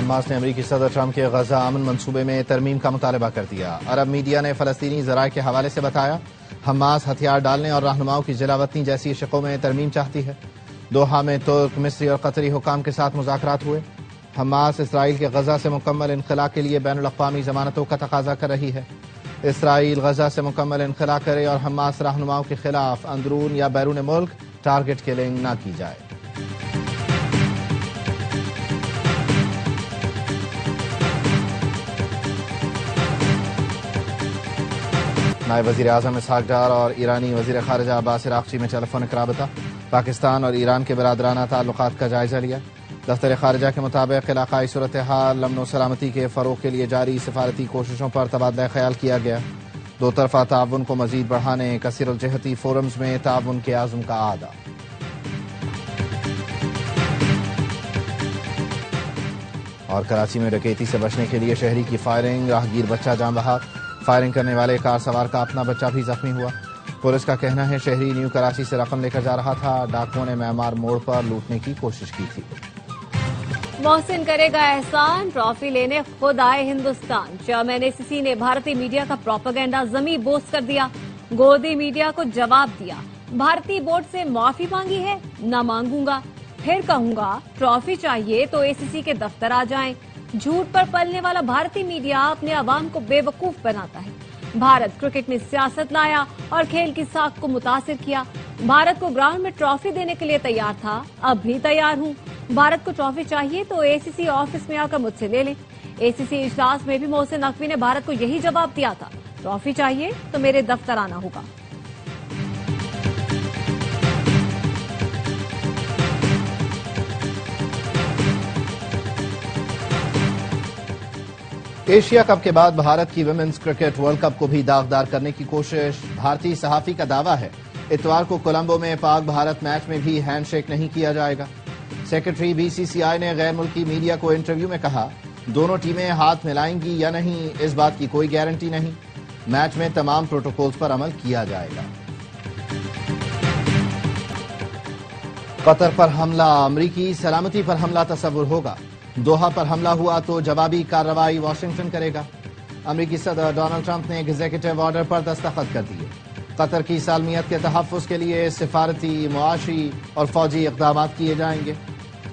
Hamas نے امریکی صدر ٹرمپ کے غزہ امن منصوبے میں ترمیم کا مطالبہ کر دیا۔ عرب میڈیا نے فلسطینی ذرائع کے حوالے سے بتایا حماس ہتھیار ڈالنے اور رہنماؤں کی جلا وطنی جیسی شقوں میں ترمیم چاہتی ہے۔ دوحہ میں ترک، مصری اور قطری حکام کے ساتھ مذاکرات ہوئے۔ حماس اسرائیل کے غزہ سے مکمل انخلاء کے لیے بین الاقوامی ضمانتوں کا تقاضا کر رہی ہے۔ اسرائیل غزہ سے مکمل انخلاء کرے اور حماس رہنماؤں کے خلاف اندرون یا بیرون ملک ٹارگٹ کلنگ نہ کی جائے۔ نائب وزیر اعظم اسحاق ڈار اور ایرانی وزیر خارجہ عباس عراقچی میں ٹیلی فونک رابطہ، پاکستان اور ایران کے برادرانہ تعلقات کا جائزہ لیا۔ دفتر خارجہ کے مطابق علاقائی صورتحال، امن و سلامتی کے فروغ کے لیے جاری سفارتی کوششوں پر تبادلہ خیال کیا گیا۔ دو طرفہ تعاون کو مزید بڑھانے، کثیر الجہتی فورمز میں تعاون کے عزم کا اعادہ۔ اور کراچی میں ڈکیتی سے بچنے کے لیے شہری کی فائرنگ، راہگیر بچہ جان بحق، فائرنگ کرنے والے کار سوار کا اپنا بچہ بھی زخمی ہوا۔ پولیس کا کہنا ہے شہری نیو کراچی سے رقم لے کر جا رہا تھا، ڈاکوؤں نے معمار موڑ پر لوٹنے کی کوشش کی تھی۔ محسن کرے گا احسان، ٹرافی لینے خود آئے ہندوستان۔ چیئرمین اے سی سی نے بھارتی میڈیا کا پروپیگنڈا ضمیع بوس کر دیا، گودی میڈیا کو جواب دیا۔ بھارتی بورڈ سے معافی مانگی ہے، نہ مانگوں گا، پھر کہوں گا ٹرافی چاہیے تو اے سی سی کے دفتر آ جائیں۔ جھوٹ پر پلنے والا بھارتی میڈیا اپنے عوام کو بے وقوف بناتا ہے۔ بھارت کرکٹ میں سیاست لایا اور کھیل کی ساکھ کو متاثر کیا۔ بھارت کو گراؤنڈ میں ٹرافی دینے کے لیے تیار تھا، اب بھی تیار ہوں۔ بھارت کو ٹرافی چاہیے تو اے سی سی آفس میں آ کر مجھ سے لے لیں۔ اے سی سی اجلاس میں بھی محسن نقوی نے بھارت کو یہی جواب دیا تھا، ٹرافی چاہیے تو میرے دفتر آنا ہوگا۔ ایشیا کپ کے بعد بھارت کی ویمنز کرکٹ ورلڈ کپ کو بھی داغدار کرنے کی کوشش۔ بھارتی صحافی کا دعویٰ ہے اتوار کو کولمبو میں پاک بھارت میچ میں بھی ہینڈ شیک نہیں کیا جائے گا۔ سیکرٹری بی سی سی آئی نے غیر ملکی میڈیا کو انٹرویو میں کہا دونوں ٹیمیں ہاتھ ملائیں گی یا نہیں اس بات کی کوئی گارنٹی نہیں، میچ میں تمام پروٹوکولز پر عمل کیا جائے گا۔ قطر پر حملہ، امریکی سلامتی پر حملہ تصور ہوگا۔ دوحہ پر حملہ ہوا تو جوابی کارروائی واشنگٹن کرے گا۔ امریکی صدر ڈونلڈ ٹرمپ نے ایگزیکٹو آرڈر پر دستخط کر دیے۔ قطر کی سالمیت کے تحفظ کے لیے سفارتی، معاشی اور فوجی اقدامات کیے جائیں گے۔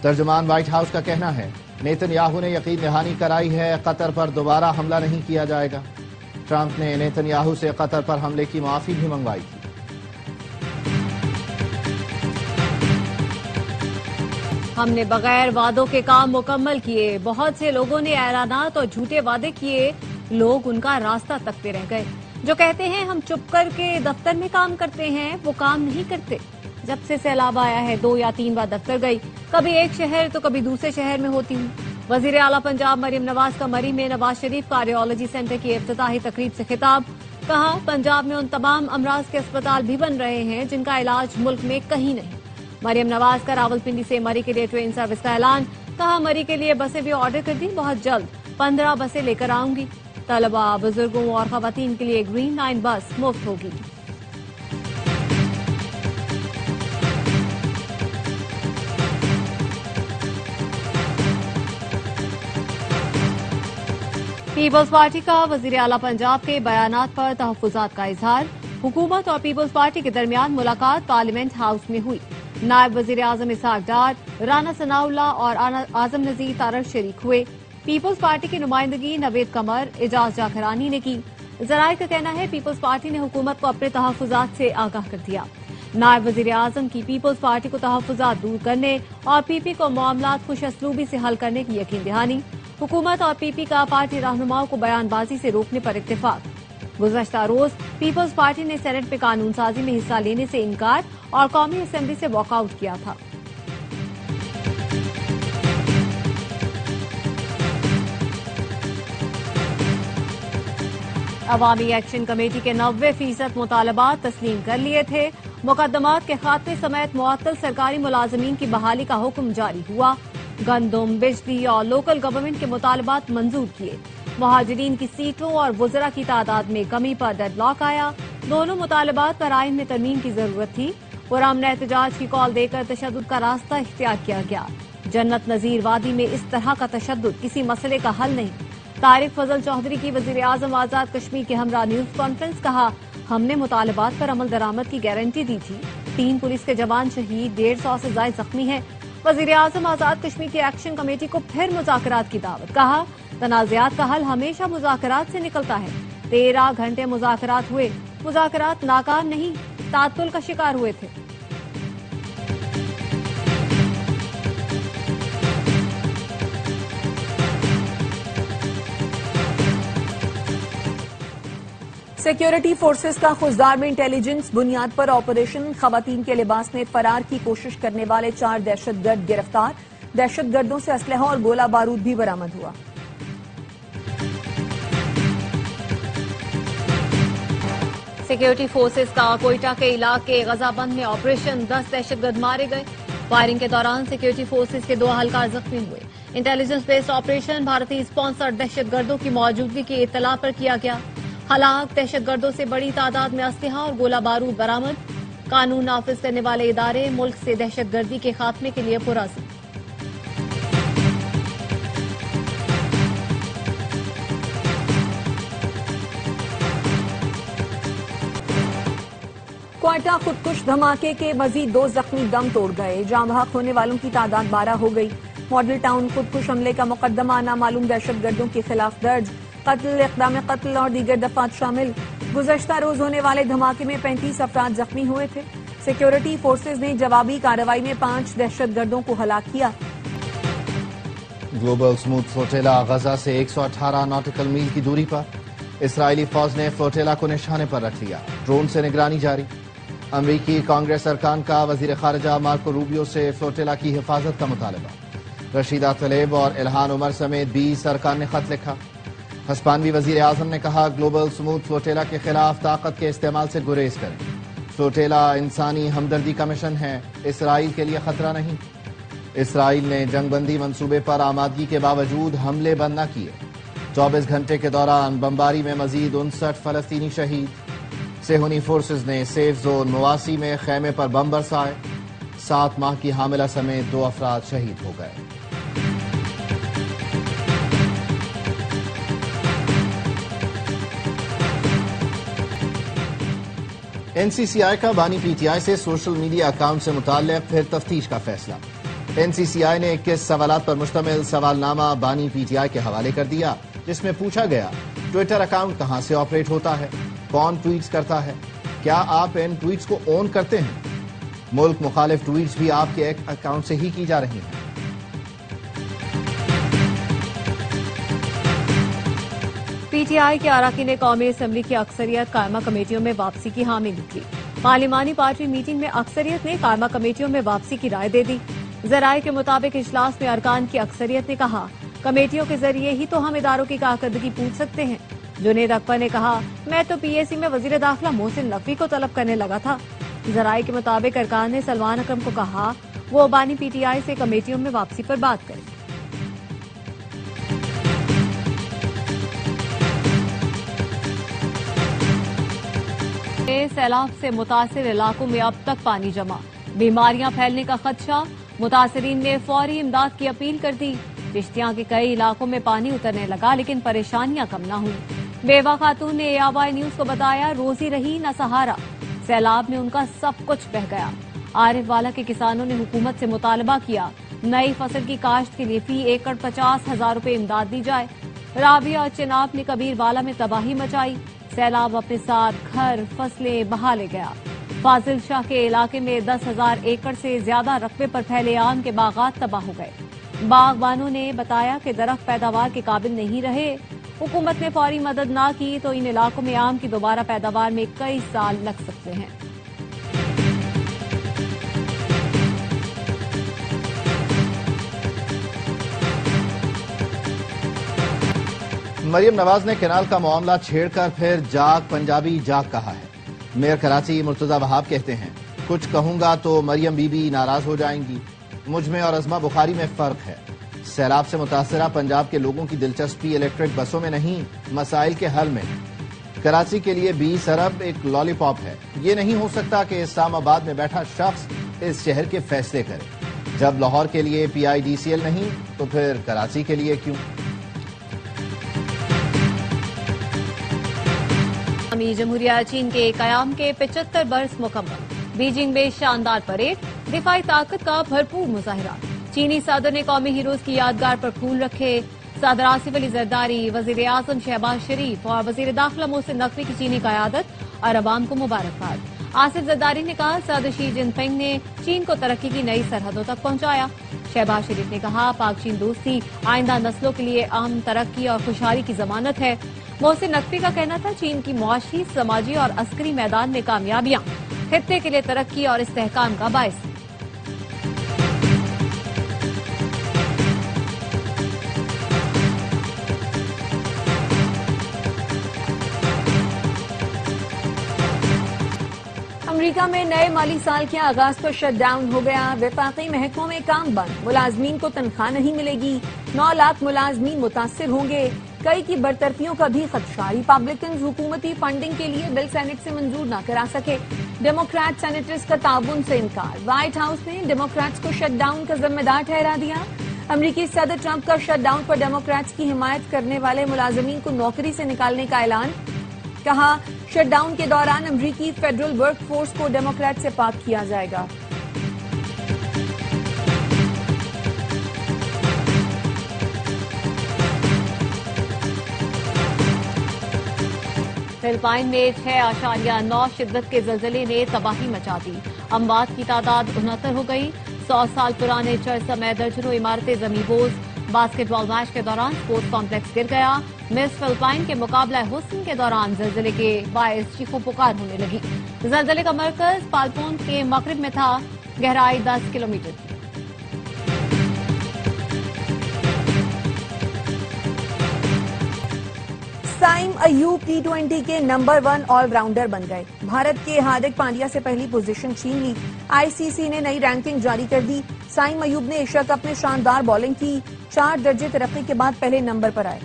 ترجمان وائٹ ہاؤس کا کہنا ہے نیتن یاہو نے یقین دہانی کرائی ہے قطر پر دوبارہ حملہ نہیں کیا جائے گا۔ ٹرمپ نے نیتن یاہو سے قطر پر حملے کی معافی بھی منگوائی تھی۔ ہم نے بغیر وعدوں کے کام مکمل کیے، بہت سے لوگوں نے اعلانات اور جھوٹے وعدے کیے، لوگ ان کا راستہ تکتے رہ گئے۔ جو کہتے ہیں ہم چپ کر کے دفتر میں کام کرتے ہیں، وہ کام نہیں کرتے۔ جب سے سیلاب آیا ہے 2 یا 3 بار دفتر گئی، کبھی ایک شہر تو کبھی دوسرے شہر میں ہوتی ہوں۔ وزیر اعلیٰ پنجاب مریم نواز کا مری میں نواز شریف کارڈیالوجی سینٹر کی افتتاحی تقریب سے خطاب، کہا پنجاب میں ان تمام امراض کے اسپتال بھی بن رہے ہیں جن کا علاج ملک میں کہیں نہیں۔ مریم نواز کا راولپنڈی سے مری کے لیے ٹرین سروس کا اعلان، کہا مری کے لیے بسیں بھی آرڈر کر دی، بہت جلد 15 بسیں لے کر آؤں گی۔ طلباء، بزرگوں اور خواتین کے لیے گرین لائن بس مفت ہوگی۔ پیپلز پارٹی کا وزیر اعلیٰ پنجاب کے بیانات پر تحفظات کا اظہار، حکومت اور پیپلز پارٹی کے درمیان ملاقات پارلیمنٹ ہاؤس میں ہوئی۔ نائب وزیر اعظم اسحاق ڈار، رانا ثناء اللہ اور اعظم نذیر تارڑ شریک ہوئے۔ پیپلز پارٹی کی نمائندگی نوید قمر، اعجاز جاکھرانی نے کی۔ ذرائع کا کہنا ہے پیپلز پارٹی نے حکومت کو اپنے تحفظات سے آگاہ کر دیا۔ نائب وزیر اعظم کی پیپلز پارٹی کو تحفظات دور کرنے اور پی پی کو معاملات خوش اسلوبی سے حل کرنے کی یقین دہانی، حکومت اور پی پی کا پارٹی رہنماؤں کو بیان بازی سے روکنے پر اتفاق۔ گزشتہ روز پیپلز پارٹی نے سینٹ میں قانون سازی میں حصہ لینے سے انکار اور قومی اسمبلی سے واک آؤٹ کیا تھا۔ عوامی ایکشن کمیٹی کے 90% مطالبات تسلیم کر لیے تھے۔ مقدمات کے خاتمے سمیت معطل سرکاری ملازمین کی بحالی کا حکم جاری ہوا۔ گندم، بجلی اور لوکل گورنمنٹ کے مطالبات منظور کیے۔ مہاجرین کی سیٹوں اور وزراء کی تعداد میں کمی پر ڈیڈ لاک آیا۔ دونوں مطالبات پر آئین میں ترمیم کی ضرورت تھی۔ پرامن احتجاج کی کال دے کر تشدد کا راستہ اختیار کیا گیا۔ جنت نظیر وادی میں اس طرح کا تشدد کسی مسئلے کا حل نہیں۔ طارق فضل چودھری کی وزیر اعظم آزاد کشمیر کے ہمراہ نیوز کانفرنس، کہا ہم نے مطالبات پر عمل درآمد کی گارنٹی دی تھی۔ 3 پولیس کے جوان شہید، 150 سے زائد زخمی ہیں۔ وزیر اعظم آزاد کشمیر کی ایکشن کمیٹی کو پھر مذاکرات کی دعوت، کہا تنازعات کا حل ہمیشہ مذاکرات سے نکلتا ہے۔ 13 گھنٹے مذاکرات ہوئے، مذاکرات ناکام نہیں، تعطل کا شکار ہوئے تھے۔ سیکیورٹی فورسز کا خوزدار میں انٹیلیجنس بنیاد پر آپریشن، خواتین کے لباس میں فرار کی کوشش کرنے والے 4 دہشت گرد گرفتار، دہشت گردوں سے اسلحہ اور گولہ بارود بھی برآمد ہوا۔ سیکیورٹی فورسز کا کوئٹہ کے علاقے غزہ بند میں آپریشن، 10 دہشت گرد مارے گئے۔ فائرنگ کے دوران سیکیورٹی فورسز کے 2 اہلکار زخمی ہوئے۔ انٹیلیجنس بیسڈ آپریشن بھارتی اسپانسرڈ دہشت گردوں کی موجودگی کی اطلاع پر کیا گیا۔ ہلاک دہشت گردوں سے بڑی تعداد میں اسلحہ اور گولہ بارود برآمد۔ قانون نافذ کرنے والے ادارے ملک سے دہشت گردی کے خاتمے کے لیے پرعزم۔ کوئٹہ خودکش دھماکے کے مزید 2 زخمی دم توڑ گئے، جاں بحق ہونے والوں کی تعداد 12 ہو گئی۔ ماڈل ٹاؤن خودکش حملے کا مقدمہ نامعلوم دہشت گردوں کے خلاف درج، قتل، اقدام قتل اور دیگر دفعات شامل۔ گزشتہ روز ہونے والے دھماکے میں 35 افراد زخمی ہوئے تھے۔ سیکیورٹی فورسز نے جوابی کارروائی میں 5 دہشت گردوں کو ہلاک کیا۔ گلوبل سموتھ فلوٹیلا غزہ سے 118 ناٹیکل میل کی دوری پر۔ اسرائیلی فوج نے فلوٹیلا کو نشانے پر رکھ لیا، ڈرون سے نگرانی جاری۔ امریکی کانگریس ارکان کا وزیر خارجہ مارکو روبیو سے فلوٹیلا کی حفاظت کا مطالبہ۔ رشیدہ طلیب اور الہان عمر سمیت 20 ارکان نے خط لکھا۔ ہسپانوی وزیر اعظم نے کہا گلوبل سموتھ فلوٹیلا کے خلاف طاقت کے استعمال سے گریز کریں۔ فلوٹیلا انسانی ہمدردی کا مشن ہے، اسرائیل کے لیے خطرہ نہیں۔ اسرائیل نے جنگ بندی منصوبے پر آمادگی کے باوجود حملے بند نہ کیے۔ 24 گھنٹے کے دوران بمباری میں مزید 59 فلسطینی شہید۔ صہیونی فورسز نے سیف زون مواسی میں خیمے پر بم برسائے، 7 ماہ کی حاملہ سمیت 2 افراد شہید ہو گئے۔ این سی سی آئی کا بانی پی ٹی آئی سے سوشل میڈیا اکاؤنٹ سے متعلق پھر تفتیش کا فیصلہ۔ این سی سی آئی نے 21 سوالات پر مشتمل سوال نامہ بانی پی ٹی آئی کے حوالے کر دیا، جس میں پوچھا گیا ٹویٹر اکاؤنٹ کہاں سے آپریٹ ہوتا ہے، کون ٹویٹس کرتا ہے، کیا آپ ان ٹویٹس کو اون کرتے ہیں، ملک مخالف ٹویٹس بھی آپ کے اکاؤنٹ سے ہی کی جا رہی ہیں۔ پی ٹی آئی کے اراکین قومی اسمبلی کی اکثریت قائمہ کمیٹیوں میں واپسی کی حامی نکلی۔ پارلیمانی پارٹی میٹنگ میں اکثریت نے قائمہ کمیٹیوں میں واپسی کی رائے دے دی۔ ذرائع کے مطابق اجلاس میں ارکان کی اکثریت نے کہا کمیٹیوں کے ذریعے ہی تو ہم اداروں کی کارکردگی پوچھ سکتے ہیں۔ جنید اکبر نے کہا میں تو پی اے سی میں وزیر داخلہ محسن نقوی کو طلب کرنے لگا تھا۔ ذرائع کے مطابق ارکان نے سلمان اکرم کو کہا وہ بانی پی ٹی آئی سے کمیٹیوں میں واپسی پر بات کریں۔ سیلاب سے متاثر علاقوں میں اب تک پانی جمع، بیماریاں پھیلنے کا خدشہ، متاثرین نے فوری امداد کی اپیل کر دی۔ چشتیاں کے کئی علاقوں میں پانی اترنے لگا لیکن پریشانیاں کم نہ ہوئیں۔ بیوہ خاتون نے ARY نیوز کو بتایا روزی رہی نہ سہارا، سیلاب میں ان کا سب کچھ بہہ گیا۔ عارف والا کے کسانوں نے حکومت سے مطالبہ کیا نئی فصل کی کاشت کے لیے فی ایکڑ 50,000 روپے امداد دی جائے۔ رابعہ اور چناب نے کبیر والا میں تباہی مچائی، سیلاب اپنے ساتھ گھر فصلیں بہا لے گیا۔ فاضل شاہ کے علاقے میں 10,000 ایکڑ سے زیادہ رقبے پر پھیلے آم کے باغات تباہ ہو گئے۔ باغبانوں نے بتایا کہ درخت پیداوار کے قابل نہیں رہے، حکومت نے فوری مدد نہ کی تو ان علاقوں میں آم کی دوبارہ پیداوار میں کئی سال لگ سکتے ہیں۔ مریم نواز نے کینال کا معاملہ چھیڑ کر پھر جاگ پنجابی جاگ کہا ہے۔ میئر کراچی مرتضی وہاب کہتے ہیں کچھ کہوں گا تو مریم بی بی ناراض ہو جائیں گی، مجھ میں اور ازما بخاری میں فرق ہے۔ سیلاب سے متاثرہ پنجاب کے لوگوں کی دلچسپی الیکٹرک بسوں میں نہیں، مسائل کے حل میں ہے۔ کراچی کے لیے 20 ارب ایک لالی پاپ ہے. یہ نہیں ہو سکتا کہ اسلام آباد میں بیٹھا شخص اس شہر کے فیصلے کرے. جب لاہور کے لیے PIDCL نہیں تو پھر کراچی کے لیے کیوں؟ اسلامی جمہوریہ چین کے قیام کے 75 برس مکمل. بیجنگ میں شاندار پریڈ، دفاعی طاقت کا بھرپور مظاہرہ. چینی صدر نے قومی ہیروز کی یادگار پر پھول رکھے. صدر آصف علی زرداری، وزیر اعظم شہباز شریف اور وزیر داخلہ محسن نقوی کی چینی قیادت اور عوام کو مبارکباد. آصف زرداری نے کہا صدر شی جن پنگ نے چین کو ترقی کی نئی سرحدوں تک پہنچایا. شہباز شریف نے کہا پاک چین دوستی آئندہ نسلوں کے لیے اہم ترقی اور خوشحالی کی ضمانت ہے. محسن نقوی کا کہنا تھا چین کی معاشی، سماجی اور عسکری میدان میں کامیابیاں خطے کے لیے ترقی اور استحکام کا باعث ہیں. امریکہ میں نئے مالی سال کے آغاز پر شٹ ڈاؤن ہو گیا. وفاقی محکموں میں کام بند، ملازمین کو تنخواہ نہیں ملے گی. 9 لاکھ ملازمین متاثر ہوں گے. کئی کی برطرفیوں کا بھی خدشہ. ریپبلکنز حکومتی فنڈنگ کے لیے بل سینٹ سے منظور نہ کرا سکے. ڈیموکریٹ سینیٹرز کا تعاون سے انکار. وائٹ ہاؤس نے ڈیموکریٹس کو شٹ ڈاؤن کا ذمہ دار ٹھہرا دیا. امریکی صدر ٹرمپ کا شٹ ڈاؤن پر ڈیموکریٹس کی حمایت کرنے والے ملازمین کو نوکری سے نکالنے کا اعلان. کہا شٹ ڈاؤن کے دوران امریکی فیڈرل ورک فورس کو ڈیموکریٹ سے پاک کیا جائے گا. فلپائن میں 6.9 شدت کے زلزلے نے تباہی مچا دی. اموات کی تعداد 69 ہو گئی. 100 سال پرانے چرچ سمیت درجنوں عمارتیں زمیں بوز. باسکٹ بال میچ کے دوران اسپورٹس کمپلیکس گر گیا. مس فلپائن کے مقابلہ حسن کے دوران زلزلے کے باعث چیخو پکار ہونے لگی. زلزلے کا مرکز پالپون کے مغرب میں تھا. گہرائی 10 کلومیٹر تھی. سائم ایوب T20 کے نمبر 1 آل راؤنڈر بن گئے. بھارت کے ہاردک پانڈیا سے پہلی پوزیشن چھین لی. ICC نے نئی رینکنگ جاری کر دی. سائم ایوب نے ایشیا کپ میں شاندار بولنگ کی. 4 درجے ترقی کے بعد پہلے نمبر پر آئے.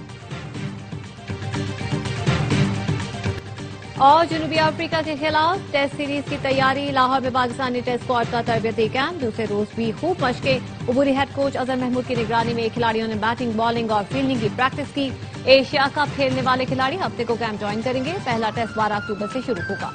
اور جنوبی افریقہ کے خلاف ٹیسٹ سیریز کی تیاری. لاہور میں پاکستانی ٹیسٹ اسکواڈ کا تربیتی کیمپ. دوسرے روز بھی خوب مشقیں. عبوری ہیڈ کوچ اظہر محمود کی نگرانی میں کھلاڑیوں نے بیٹنگ، بالنگ اور فیلڈنگ کی پریکٹس کی. ایشیا کپ کھیلنے والے کھلاڑی ہفتے کو کیمپ جوائن کریں گے. پہلا ٹیسٹ 12 اکتوبر سے شروع ہوگا.